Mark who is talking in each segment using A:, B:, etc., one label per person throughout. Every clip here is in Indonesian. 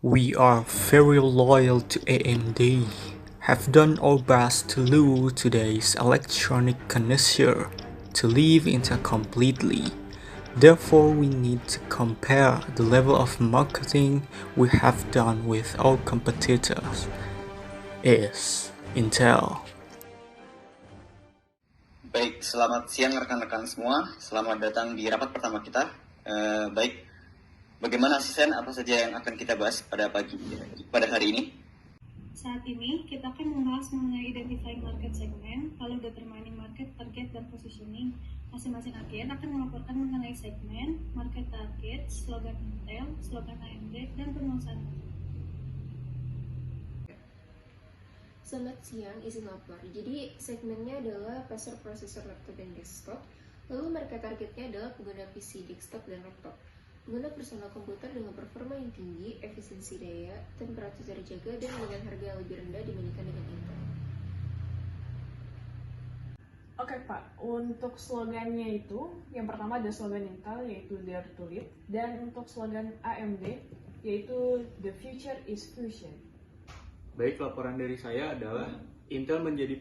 A: We are very loyal to AMD, have done our best to lure today's electronic connoisseur to live Intel completely. Therefore, we need to compare the level of marketing we have done with our competitors. Is Intel.
B: Baik, selamat siang rekan-rekan semua. Selamat datang di rapat pertama kita. Baik, bagaimana asisten apa saja yang akan kita bahas pada hari ini?
C: Saat ini kita akan membahas mengenai identifying market segment, lalu determining market target dan positioning. Masing-masing agen akan melaporkan mengenai segmen, market target, slogan Intel, slogan AMD, dan penguasaan.
D: Selamat siang, izin lapor. Jadi segmennya adalah pasar prosesor laptop dan desktop. Lalu market targetnya adalah pengguna PC, desktop, dan laptop. Pengguna personal komputer dengan performa yang tinggi, efisiensi daya, temperatur terjaga, dan dengan harga yang lebih rendah dibandingkan dengan Intel.
E: Oke Pak, untuk slogannya itu, yang pertama ada slogan Intel yaitu Dare to Lead, dan untuk slogan AMD yaitu The Future is Fusion.
A: Baik, laporan dari saya adalah Intel menjadi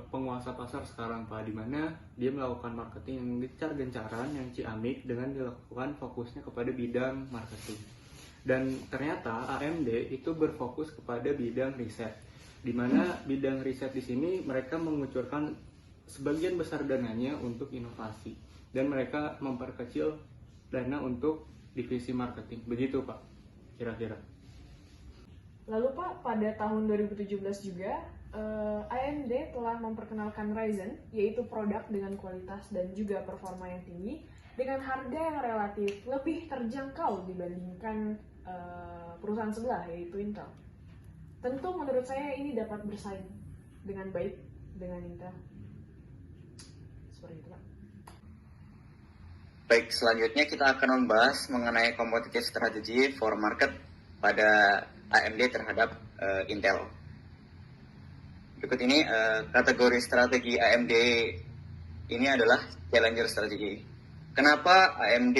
A: penguasa pasar sekarang Pak, di mana dia melakukan marketing yang gencar-gencaran, yang ciamik dengan dilakukan fokusnya kepada bidang marketing. Dan ternyata AMD itu berfokus kepada bidang riset, di mana bidang riset di sini mereka mengucurkan sebagian besar dananya untuk inovasi, dan mereka memperkecil dana untuk divisi marketing. Begitu Pak, kira-kira.
E: Lalu Pak, pada tahun 2017 juga AMD telah memperkenalkan Ryzen, yaitu produk dengan kualitas dan juga performa yang tinggi dengan harga yang relatif lebih terjangkau dibandingkan perusahaan sebelah yaitu Intel. Tentu menurut saya ini dapat bersaing dengan baik dengan Intel. Seperti itu Pak.
B: Baik, selanjutnya kita akan membahas mengenai competitive strategy for market pada AMD terhadap Intel. Berikut ini kategori strategi AMD ini adalah challenger strategi. Kenapa AMD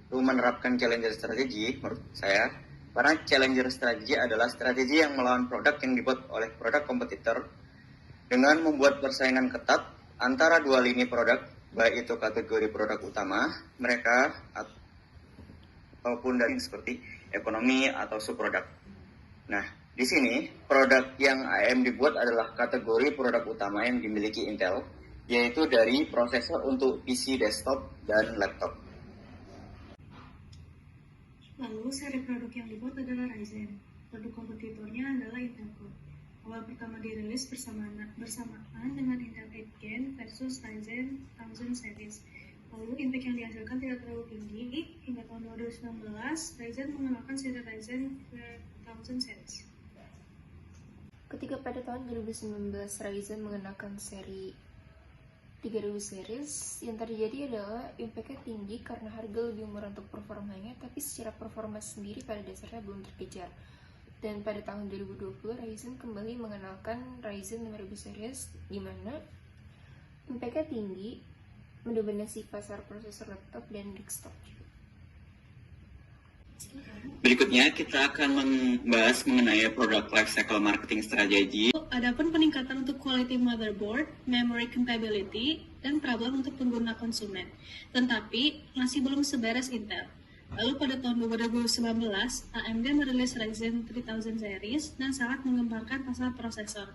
B: itu menerapkan challenger strategi? Menurut saya, karena challenger strategi adalah strategi yang melawan produk yang dibuat oleh produk kompetitor dengan membuat persaingan ketat antara dua lini produk, baik itu kategori produk utama mereka ataupun dari seperti ekonomi atau subproduk. Nah, di sini produk yang AMD buat adalah kategori produk utama yang dimiliki Intel, yaitu dari prosesor untuk PC, desktop, dan laptop.
C: Lalu seri produk yang dibuat adalah Ryzen. Produk kompetitornya adalah Intel Core. Awal pertama dirilis bersamaan dengan Intel 8 Gen versus Ryzen 1000 series. Lalu impact yang dihasilkan tidak terlalu tinggi. Hingga tahun 2019, Ryzen mengenalkan seri Ryzen 1000 series.
D: Ketika pada tahun 2019 Ryzen mengenakan seri 3000 series, yang terjadi adalah impact-nya tinggi karena harga lebih murah untuk performanya, tapi secara performa sendiri pada dasarnya belum terkejar. Dan pada tahun 2020, Ryzen kembali mengenalkan Ryzen 5000 series, di mana impact-nya tinggi, mendominasi pasar prosesor laptop dan desktop.
B: Berikutnya kita akan membahas mengenai product lifecycle marketing strategy.
C: Adapun peningkatan untuk quality motherboard, memory compatibility, dan problem untuk pengguna konsumen. Tetapi masih belum seberes Intel. Lalu pada tahun 2019, AMD merilis Ryzen 3000 series dan sangat mengembangkan pasar prosesor.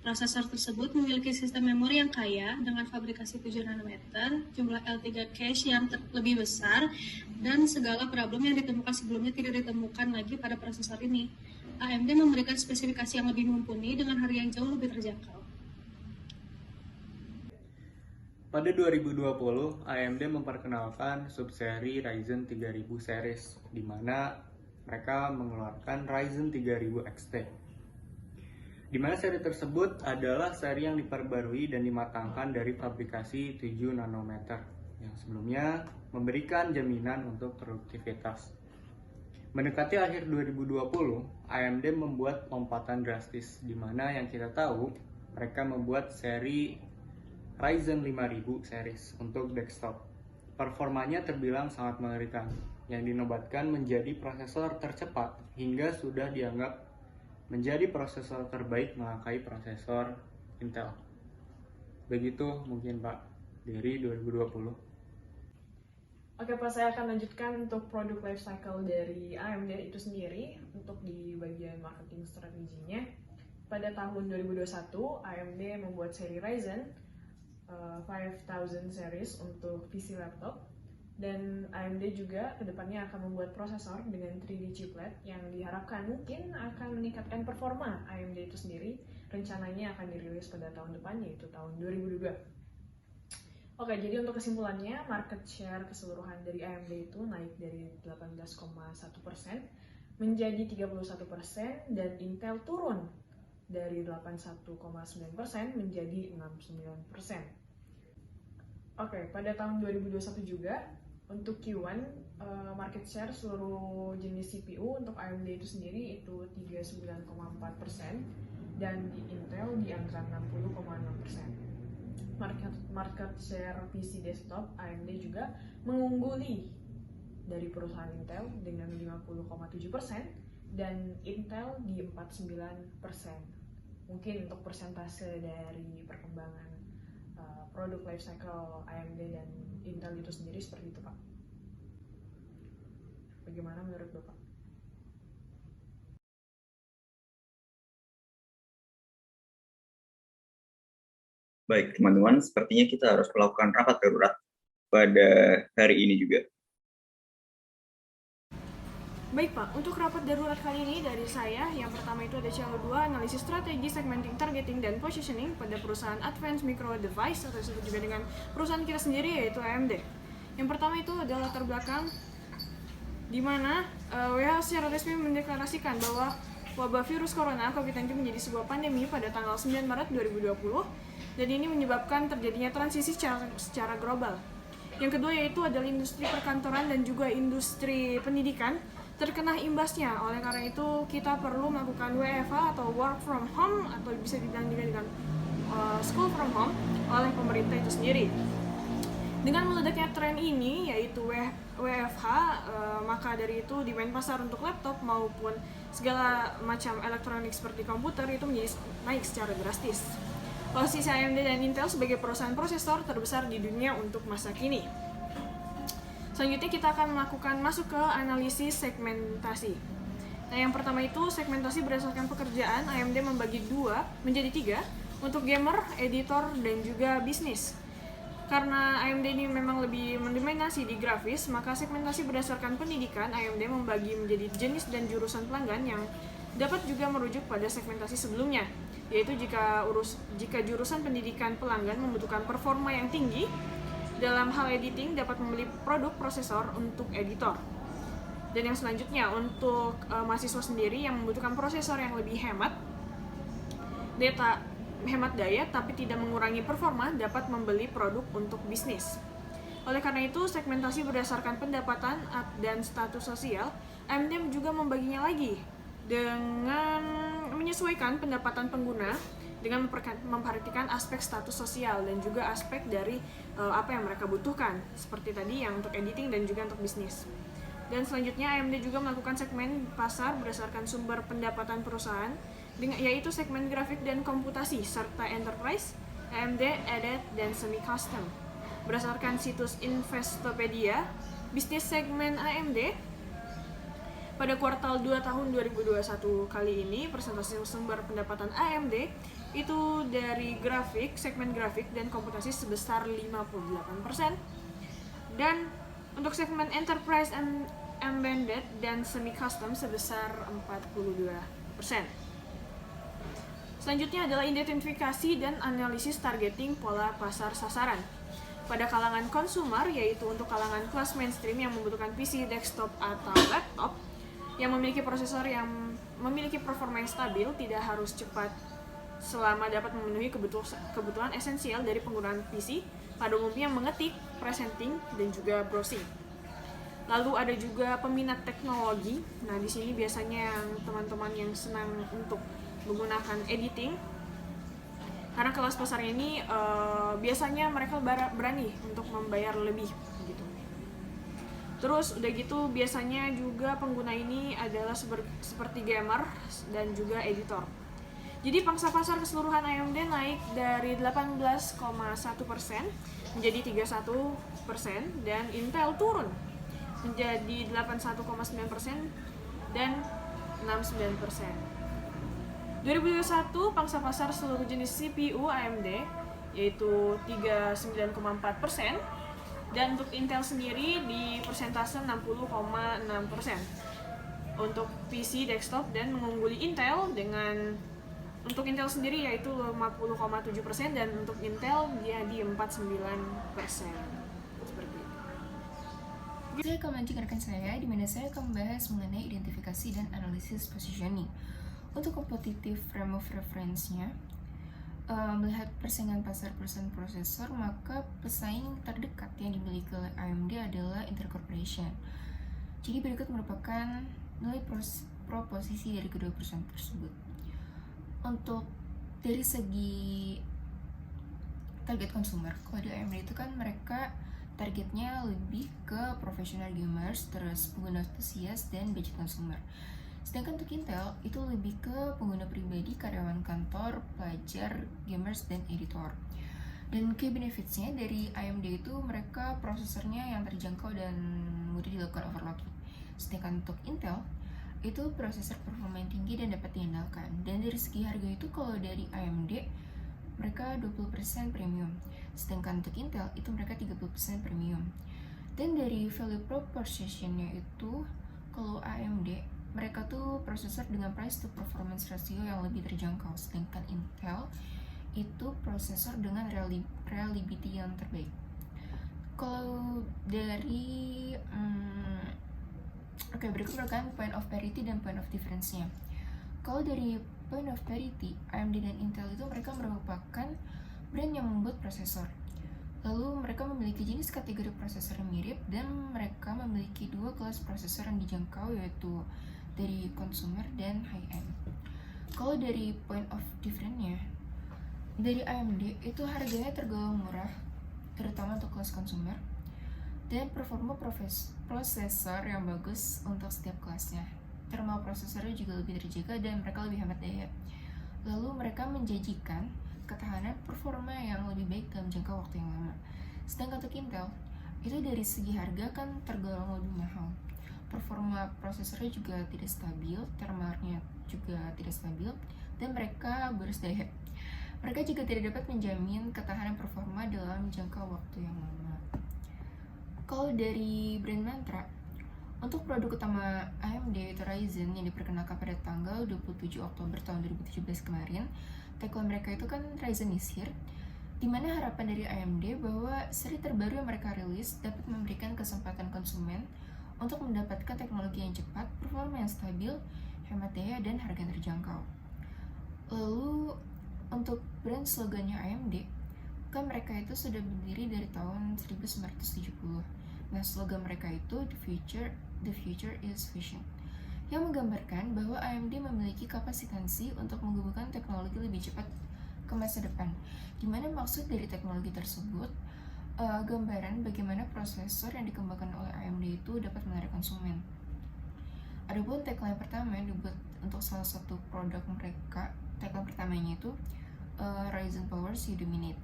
C: Prosesor tersebut memiliki sistem memori yang kaya dengan fabrikasi 7 nanometer, jumlah L3 cache yang lebih besar, dan segala problem yang ditemukan sebelumnya tidak ditemukan lagi pada prosesor ini. AMD memberikan spesifikasi yang lebih mumpuni dengan harga yang jauh lebih terjangkau.
A: Pada 2020, AMD memperkenalkan subseri Ryzen 3000 series, di mana mereka mengeluarkan Ryzen 3000 XT. Di mana seri tersebut adalah seri yang diperbarui dan dimatangkan dari fabrikasi 7 nanometer, yang sebelumnya memberikan jaminan untuk produktivitas. Mendekati akhir 2020, AMD membuat lompatan drastis, di mana yang kita tahu mereka membuat seri Ryzen 5000 series untuk desktop. Performanya terbilang sangat mengerikan, yang dinobatkan menjadi prosesor tercepat hingga sudah dianggap menjadi prosesor terbaik melangkahi prosesor Intel. Begitu mungkin Pak dari 2020.
E: Oke Pak, saya akan lanjutkan untuk produk life cycle dari AMD itu sendiri untuk di bagian marketing strateginya. Pada tahun 2021, AMD membuat seri Ryzen 5000 series untuk PC laptop, dan AMD juga kedepannya akan membuat prosesor dengan 3D chiplet yang diharapkan mungkin akan meningkatkan performa AMD itu sendiri. Rencananya akan dirilis pada tahun depan, yaitu tahun 2022. Oke, jadi untuk kesimpulannya, market share keseluruhan dari AMD itu naik dari 18,1% menjadi 31%, dan Intel turun dari 81,9% menjadi 69%. Oke, pada tahun 2021 juga, untuk Q1, market share seluruh jenis CPU untuk AMD itu sendiri itu 39,4%, dan di Intel di angka 60,6%. Market share PC desktop AMD juga mengungguli dari perusahaan Intel dengan 50,7%, dan Intel di 49%. Mungkin untuk persentase dari perkembangan produk lifecycle AMD dan Intel itu sendiri seperti itu Pak. Bagaimana menurut Bapak?
B: Baik, teman-teman, sepertinya kita harus melakukan rapat darurat pada hari ini juga.
F: Baik Pak, untuk rapat darurat kali ini dari saya, yang pertama itu ada channel 2, analisis strategi, segmenting, targeting, dan positioning pada perusahaan Advanced Micro Device, atau disebut juga dengan perusahaan kita sendiri, yaitu AMD. Yang pertama itu adalah latar belakang di mana WHO secara resmi mendeklarasikan bahwa wabah virus corona COVID-19 menjadi sebuah pandemi pada tanggal 9 Maret 2020, dan ini menyebabkan terjadinya transisi secara global. Yang kedua yaitu adalah industri perkantoran dan juga industri pendidikan terkena imbasnya. Oleh karena itu kita perlu melakukan WFH atau work from home, atau bisa dibilang juga dengan school from home oleh pemerintah itu sendiri. Dengan meledaknya tren ini yaitu WFH, maka dari itu demand pasar untuk laptop maupun segala macam elektronik seperti komputer itu menjadi naik secara drastis. Posisi AMD dan Intel sebagai perusahaan prosesor terbesar di dunia untuk masa kini. Selanjutnya kita akan masuk ke analisis segmentasi. Nah, yang pertama itu segmentasi berdasarkan pekerjaan. AMD membagi menjadi 3 untuk gamer, editor, dan juga bisnis. Karena AMD ini memang lebih mendominasi di grafis, maka segmentasi berdasarkan pendidikan AMD membagi menjadi jenis dan jurusan pelanggan yang dapat juga merujuk pada segmentasi sebelumnya, yaitu jika jurusan pendidikan pelanggan membutuhkan performa yang tinggi dalam hal editing, dapat membeli produk prosesor untuk editor. Dan yang selanjutnya untuk mahasiswa sendiri yang membutuhkan prosesor yang lebih hemat daya tapi tidak mengurangi performa, dapat membeli produk untuk bisnis. Oleh karena itu, segmentasi berdasarkan pendapatan dan status sosial, AMD juga membaginya lagi dengan menyesuaikan pendapatan pengguna dengan memperhatikan aspek status sosial dan juga aspek dari apa yang mereka butuhkan, seperti tadi yang untuk editing dan juga untuk bisnis. Dan selanjutnya AMD juga melakukan segmen pasar berdasarkan sumber pendapatan perusahaan, yaitu segmen grafik dan komputasi serta enterprise, AMD, edit, dan semi-custom. Berdasarkan situs Investopedia, bisnis segmen AMD pada kuartal 2 tahun 2021 kali ini, persentase sumber pendapatan AMD itu dari segmen grafik dan komputasi sebesar 58%, dan untuk segmen enterprise, embedded, dan semi-custom sebesar 42%. Selanjutnya adalah identifikasi dan analisis targeting pola pasar sasaran. Pada kalangan konsumer, yaitu untuk kalangan kelas mainstream yang membutuhkan PC, desktop, atau laptop yang memiliki prosesor yang memiliki performa yang stabil, tidak harus cepat selama dapat memenuhi kebutuhan esensial dari penggunaan PC, pada umumnya mengetik, presenting, dan juga browsing. Lalu ada juga peminat teknologi. Nah, di sini biasanya yang teman-teman yang senang untuk menggunakan editing, karena kelas pasar ini biasanya mereka berani untuk membayar lebih gitu. Terus udah gitu biasanya juga pengguna ini adalah seperti gamer dan juga editor. Jadi pangsa pasar keseluruhan AMD naik dari 18,1% menjadi 31% dan Intel turun menjadi 81,9% dan 69%. 2021 pangsa pasar seluruh jenis CPU AMD yaitu 39,4%. Dan untuk Intel sendiri di persentase 60,6% untuk PC desktop dan mengungguli Intel dengan untuk Intel sendiri yaitu 50,7% dan untuk Intel dia di 49%. Seperti itu.
D: Saya akan melanjutkan rekan saya, di mana saya akan membahas mengenai identifikasi dan analisis positioning. Untuk competitive frame of reference-nya, melihat persaingan pasar perusahaan prosesor, maka pesaing terdekat yang dimiliki oleh AMD adalah Intel Corporation. Jadi berikut merupakan nilai proposisi dari kedua perusahaan tersebut. Untuk dari segi target consumer, kalau di AMD itu kan mereka targetnya lebih ke professional gamers, terus pengguna antusias dan budget consumer. Sedangkan untuk Intel itu lebih ke pengguna pribadi, karyawan kantor, pelajar, gamers, dan editor. Dan key benefits-nya dari AMD itu mereka prosesornya yang terjangkau dan mudah dilakukan overclocking. Sedangkan untuk Intel itu prosesor performa yang tinggi dan dapat diandalkan. Dan dari segi harga itu kalau dari AMD mereka 20% premium. Sedangkan untuk Intel itu mereka 30% premium. Dan dari value proposition-nya itu kalau AMD mereka tuh prosesor dengan price to performance ratio yang lebih terjangkau, sedangkan Intel itu prosesor dengan reliability yang terbaik. Kalau dari berikut merupakan point of parity dan point of difference-nya. Kalau dari point of parity, AMD dan Intel itu mereka merupakan brand yang membuat prosesor. Lalu mereka memiliki jenis kategori prosesor yang mirip dan mereka memiliki dua kelas prosesor yang dijangkau, yaitu dari consumer dan high-end. Kalau dari point of difference-nya, dari AMD itu harganya tergolong murah, terutama untuk kelas consumer, dan performa prosesor yang bagus untuk setiap kelasnya. Thermal prosesornya juga lebih terjaga dan mereka lebih hemat daya. Lalu mereka menjanjikan ketahanan performa yang lebih baik dalam jangka waktu yang lama. Sedangkan untuk Intel, itu dari segi harga kan tergolong lebih mahal. Performa prosesornya juga tidak stabil, thermalnya juga tidak stabil, dan mereka boros daya. Mereka juga tidak dapat menjamin ketahanan performa dalam jangka waktu yang lama. Kalau dari brand mantra, untuk produk utama AMD yaitu Ryzen yang diperkenalkan pada tanggal 27 Oktober tahun 2017 kemarin, tagline mereka itu kan Ryzen is here, dimana harapan dari AMD bahwa seri terbaru yang mereka rilis dapat memberikan kesempatan konsumen untuk mendapatkan teknologi yang cepat, performa yang stabil, hemat daya, dan harga yang terjangkau. Lalu untuk brand slogannya AMD, kan mereka itu sudah berdiri dari tahun 1970. Nah, slogan mereka itu the future is vision, yang menggambarkan bahwa AMD memiliki kapasitansi untuk menggabungkan teknologi lebih cepat ke masa depan. Dimana maksud dari teknologi tersebut gambaran bagaimana prosesor yang dikembangkan oleh AMD itu dapat menarik konsumen. Adapun tagline pertama yang dibuat untuk salah satu produk mereka, tagline pertamanya itu Ryzen powers you dominate.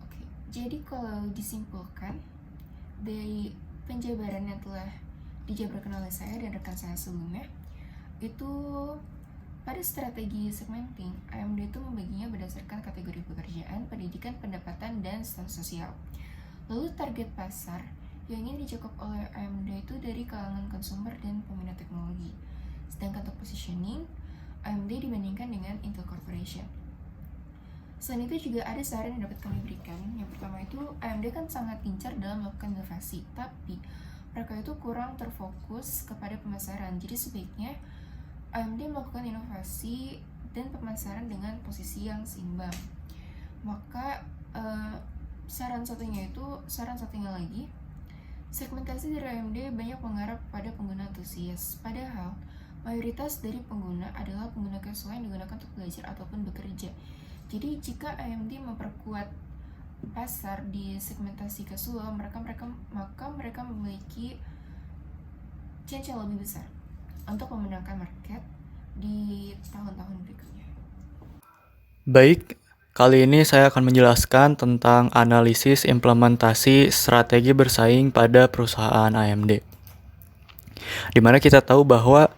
D: Oke, jadi kalau disimpulkan dari penjabaran yang telah dijabarkan oleh saya dan rekan saya sebelumnya, itu pada strategi segmenting, AMD itu membaginya berdasarkan kategori pekerjaan, pendidikan, pendapatan, dan status sosial. Lalu target pasar yang ingin dicakup oleh AMD itu dari kalangan konsumer dan peminat teknologi. Sedangkan untuk positioning, AMD dibandingkan dengan Intel Corporation. Selain itu juga ada saran yang dapat kami berikan. Yang pertama itu, AMD kan sangat gencar dalam melakukan inovasi, tapi mereka itu kurang terfokus kepada pemasaran. Jadi sebaiknya AMD melakukan inovasi dan pemasaran dengan posisi yang seimbang. Maka saran satunya lagi, segmentasi dari AMD banyak mengarah pada pengguna antusias. Padahal mayoritas dari pengguna adalah pengguna casual yang digunakan untuk belajar ataupun bekerja. Jadi jika AMD memperkuat pasar di segmentasi casual, maka mereka memiliki chance yang lebih besar untuk memenangkan market di tahun-tahun berikutnya.
A: Baik, kali ini saya akan menjelaskan tentang analisis implementasi strategi bersaing pada perusahaan AMD. Di mana kita tahu bahwa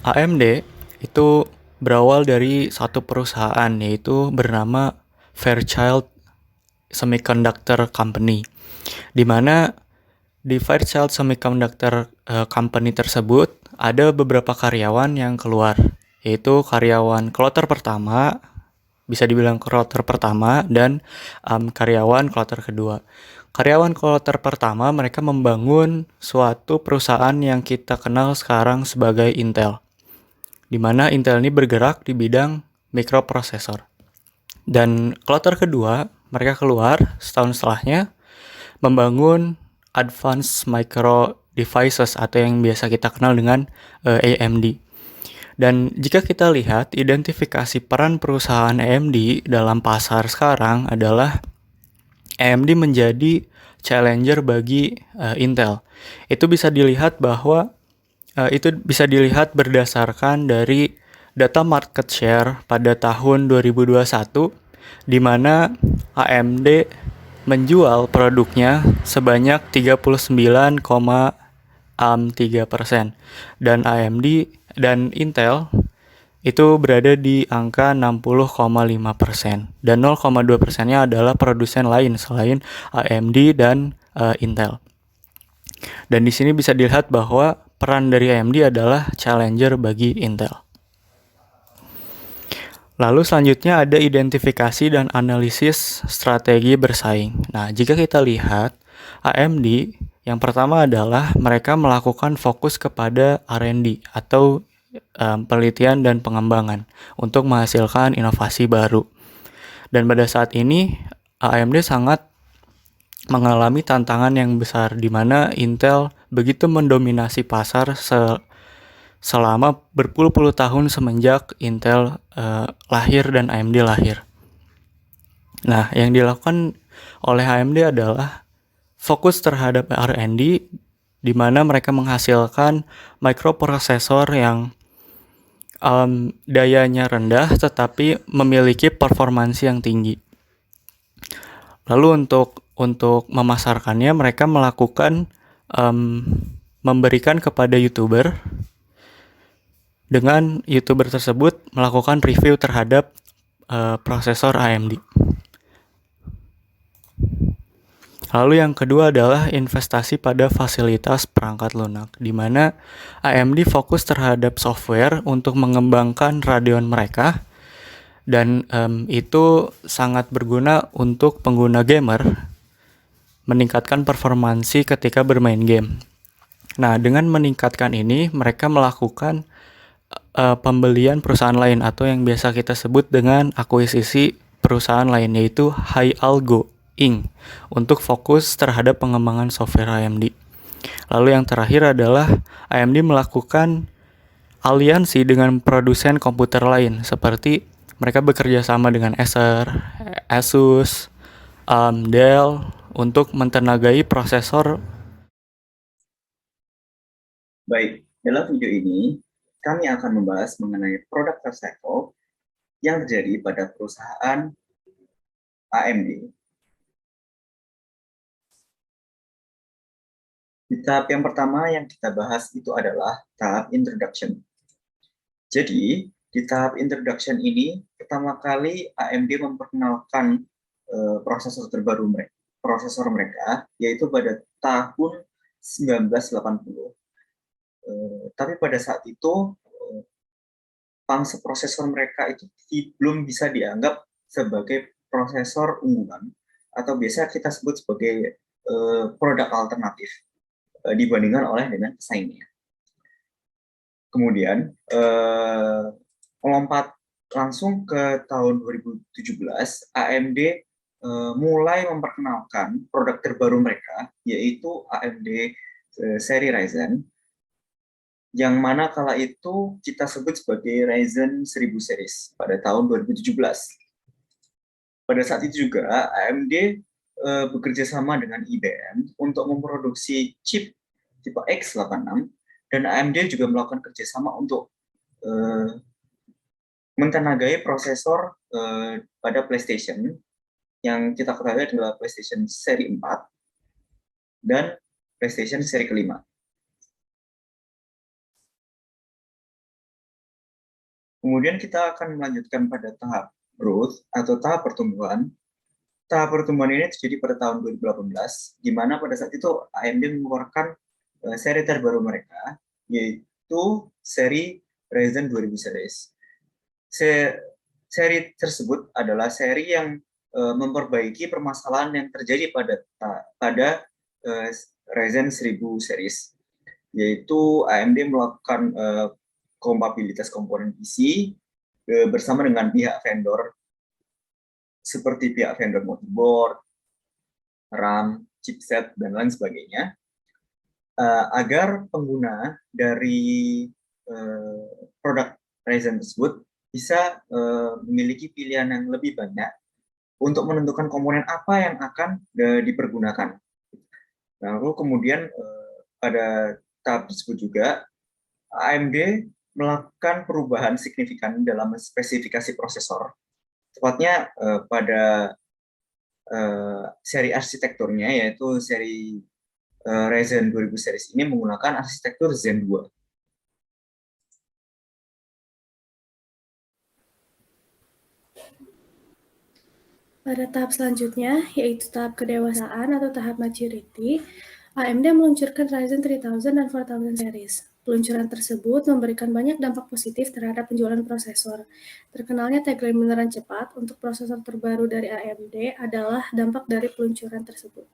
A: AMD itu berawal dari satu perusahaan yaitu bernama Fairchild Semiconductor Company. Di mana di Fairchild Semiconductor Company tersebut ada beberapa karyawan yang keluar, yaitu karyawan kloter pertama, bisa dibilang kloter pertama, dan karyawan kloter kedua. Karyawan kloter pertama mereka membangun suatu perusahaan yang kita kenal sekarang sebagai Intel, di mana Intel ini bergerak di bidang mikroprosesor. Dan kloter kedua mereka keluar setahun setelahnya membangun Advanced Micro Devices atau yang biasa kita kenal dengan AMD. Dan jika kita lihat identifikasi peran perusahaan AMD dalam pasar sekarang adalah AMD menjadi challenger bagi Intel. Itu bisa dilihat berdasarkan dari data market share pada tahun 2021 di mana AMD menjual produknya sebanyak 39,3% dan AMD dan Intel itu berada di angka 60,5% dan 0,2%-nya adalah produsen lain selain AMD dan Intel. Dan di sini bisa dilihat bahwa peran dari AMD adalah challenger bagi Intel. Lalu selanjutnya ada identifikasi dan analisis strategi bersaing. Nah, jika kita lihat AMD, yang pertama adalah mereka melakukan fokus kepada R&D atau penelitian dan pengembangan untuk menghasilkan inovasi baru. Dan pada saat ini AMD sangat mengalami tantangan yang besar di mana Intel begitu mendominasi pasar selama berpuluh-puluh tahun semenjak Intel lahir dan AMD lahir. Nah, yang dilakukan oleh AMD adalah fokus terhadap R&D di mana mereka menghasilkan microprosesor yang dayanya rendah tetapi memiliki performansi yang tinggi. Lalu untuk memasarkannya mereka melakukan memberikan kepada YouTuber, dengan YouTuber tersebut melakukan review terhadap prosesor AMD. Lalu yang kedua adalah investasi pada fasilitas perangkat lunak, di mana AMD fokus terhadap software untuk mengembangkan Radeon mereka, dan itu sangat berguna untuk pengguna gamer, meningkatkan performansi ketika bermain game. Nah, dengan meningkatkan ini, mereka melakukan pembelian perusahaan lain atau yang biasa kita sebut dengan akuisisi perusahaan lain, yaitu High Algo Inc. untuk fokus terhadap pengembangan software AMD. Lalu yang terakhir adalah AMD melakukan aliansi dengan produsen komputer lain seperti mereka bekerja sama dengan Acer, Asus, Dell untuk mentenagai prosesor.
B: Baik, dalam video ini kami akan membahas mengenai produk lifecycle yang terjadi pada perusahaan AMD. Di tahap yang pertama yang kita bahas itu adalah tahap introduction. Jadi, di tahap introduction ini, pertama kali AMD memperkenalkan prosesor terbaru mereka, yaitu pada tahun 1980. Tapi pada saat itu pangsa prosesor mereka itu belum bisa dianggap sebagai prosesor unggulan atau biasa kita sebut sebagai produk alternatif dibandingkan dengan pesaingnya. Kemudian melompat langsung ke tahun 2017, AMD mulai memperkenalkan produk terbaru mereka, yaitu AMD seri Ryzen, yang mana kala itu kita sebut sebagai Ryzen 1000 series pada tahun 2017.
G: pada saat itu juga AMD bekerja sama dengan IBM untuk memproduksi chip tipe X86 dan AMD juga melakukan kerjasama untuk mentenagai prosesor pada PlayStation yang kita ketahui adalah PlayStation seri 4 dan PlayStation seri kelima. Kemudian kita akan melanjutkan pada tahap growth atau tahap pertumbuhan. Tahap pertumbuhan ini terjadi pada tahun 2018, di mana pada saat itu AMD mengeluarkan seri terbaru mereka, yaitu seri Ryzen 2000 series. Seri tersebut adalah seri yang memperbaiki permasalahan yang terjadi pada Ryzen 1000 series, yaitu AMD melakukan kompatibilitas komponen PC bersama dengan pihak vendor seperti pihak vendor motherboard, RAM, chipset, dan lain sebagainya, agar pengguna dari produk Ryzen tersebut bisa memiliki pilihan yang lebih banyak untuk menentukan komponen apa yang akan dipergunakan. Lalu kemudian pada tahap tersebut juga AMD melakukan perubahan signifikan dalam spesifikasi prosesor, tepatnya pada seri arsitekturnya, yaitu seri Ryzen 2000 series ini menggunakan arsitektur Zen 2.
H: Pada tahap selanjutnya, yaitu tahap kedewasaan atau tahap maturity, AMD meluncurkan Ryzen 3000 dan 4000 series. Peluncuran tersebut memberikan banyak dampak positif terhadap penjualan prosesor. Terkenalnya tagline beneran cepat untuk prosesor terbaru dari AMD adalah dampak dari peluncuran tersebut.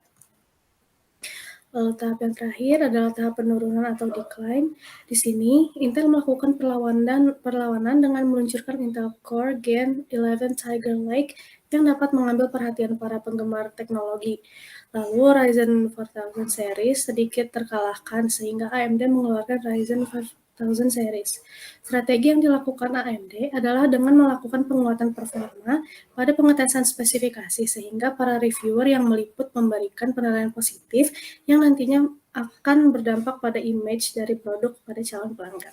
H: Lalu tahap yang terakhir adalah tahap penurunan atau decline. Di sini, Intel melakukan perlawanan dengan meluncurkan Intel Core Gen 11 Tiger Lake yang dapat mengambil perhatian para penggemar teknologi. Lalu Ryzen 4000 series sedikit terkalahkan sehingga AMD mengeluarkan Ryzen 5000 series. Strategi yang dilakukan AMD adalah dengan melakukan penguatan performa pada pengetesan spesifikasi sehingga para reviewer yang meliput memberikan penilaian positif yang nantinya akan berdampak pada image dari produk pada calon pelanggan.